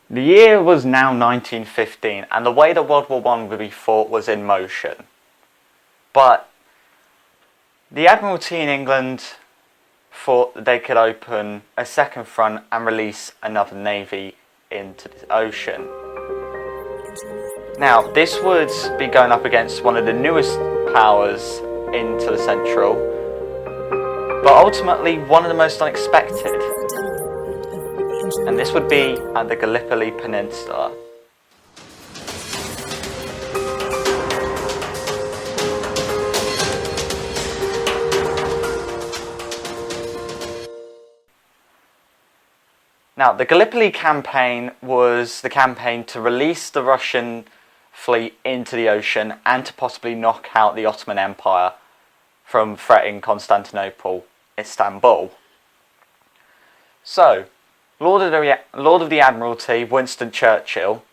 The year was now 1915, and the way that World War I would be fought was in motion. But the Admiralty in England thought that they could open a second front and release another navy into the ocean. Now, this would be going up against one of the newest powers into the Central, but ultimately one of the most unexpected. And this would be at the Gallipoli Peninsula. Now, the Gallipoli campaign was the campaign to release the Russian fleet into the ocean and to possibly knock out the Ottoman Empire from threatening Constantinople, Istanbul. So, Lord of the Admiralty, Winston Churchill,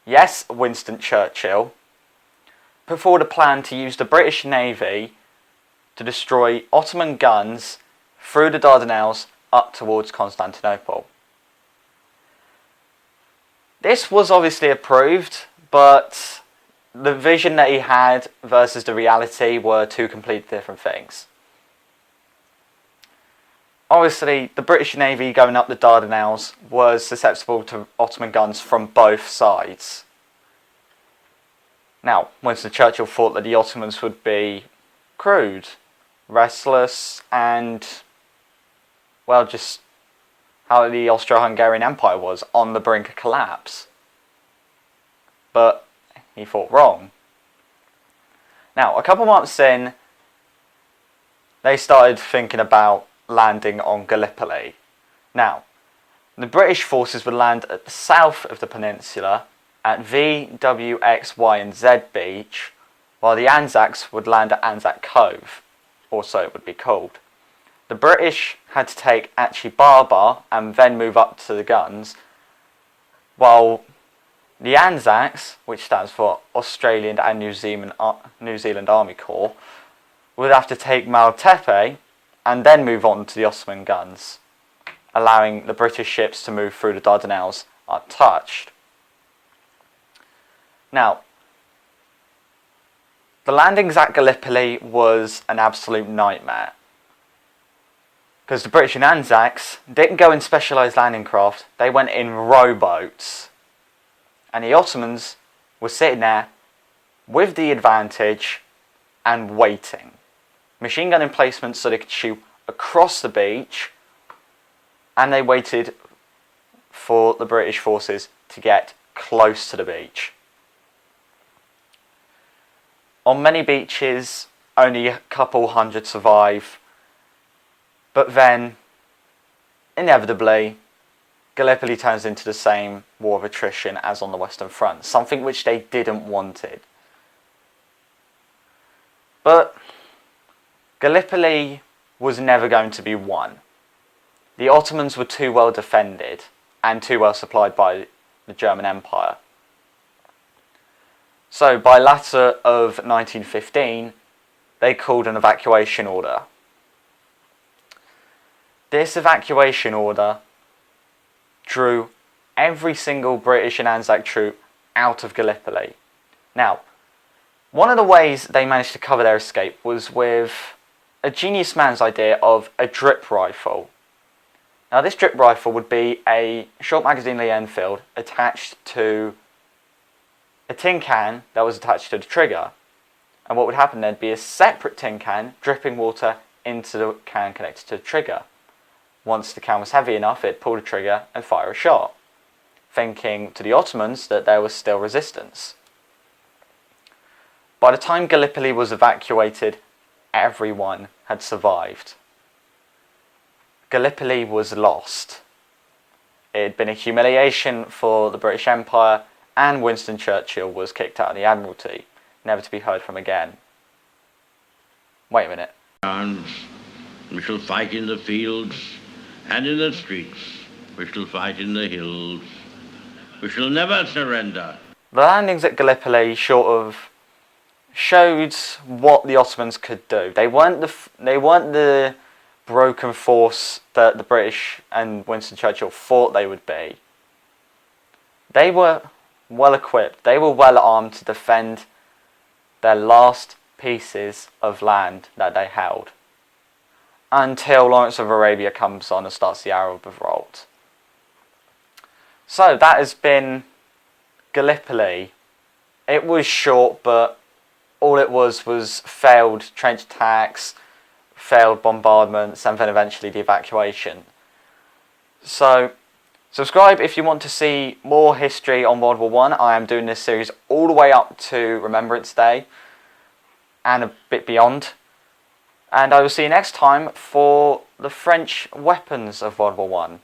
yes, Winston Churchill, put forward a plan to use the British Navy to destroy Ottoman guns through the Dardanelles up towards Constantinople. This was obviously approved, but the vision that he had versus the reality were two completely different things. Obviously, the British Navy going up the Dardanelles was susceptible to Ottoman guns from both sides. Now, Winston Churchill thought that the Ottomans would be crude, restless, and, well, just how the Austro-Hungarian Empire was, on the brink of collapse. But he thought wrong. Now, a couple months in, they started thinking about landing on Gallipoli. Now, the British forces would land at the south of the peninsula at V, W, X, Y and Z Beach, while the Anzacs would land at Anzac Cove, or so it would be called. The British had to take Achi Baba and then move up to the guns, while the Anzacs, which stands for Australian and New Zealand Army Corps, would have to take Maltepe and then move on to the Ottoman guns, allowing the British ships to move through the Dardanelles untouched. Now, the landings at Gallipoli was an absolute nightmare, because the British and Anzacs didn't go in specialised landing craft, they went in rowboats. And the Ottomans were sitting there with the advantage and waiting. Machine gun emplacements so they could shoot across the beach, and they waited for the British forces to get close to the beach. On many beaches, only a couple hundred survive, but then, inevitably, Gallipoli turns into the same war of attrition as on the Western Front, something which they didn't wanted. But Gallipoli was never going to be won. The Ottomans were too well defended and too well supplied by the German Empire. So by latter of 1915, they called an evacuation order. This evacuation order drew every single British and Anzac troop out of Gallipoli. Now, one of the ways they managed to cover their escape was with a genius man's idea of a drip rifle. Now, this drip rifle would be a short magazine Lee Enfield attached to a tin can that was attached to the trigger. And what would happen, there'd be a separate tin can dripping water into the can connected to the trigger. Once the can was heavy enough, it'd pull the trigger and fire a shot, thinking to the Ottomans that there was still resistance. By the time Gallipoli was evacuated, everyone had survived. Gallipoli was lost. It had been a humiliation for the British Empire, and Winston Churchill was kicked out of the Admiralty, never to be heard from again. Wait a minute. We shall fight in the fields and in the streets. We shall fight in the hills. We shall never surrender. The landings at Gallipoli sort of showed what the Ottomans could do. They weren't the broken force that the British and Winston Churchill thought they would be. They were well equipped, they were well armed to defend their last pieces of land that they held, until Lawrence of Arabia comes on and starts the Arab revolt. So that has been Gallipoli. It was short, but all it was failed trench attacks, failed bombardments, and then eventually the evacuation. So, subscribe if you want to see more history on World War I. I am doing this series all the way up to Remembrance Day, and a bit beyond. And I will see you next time for the French weapons of World War I.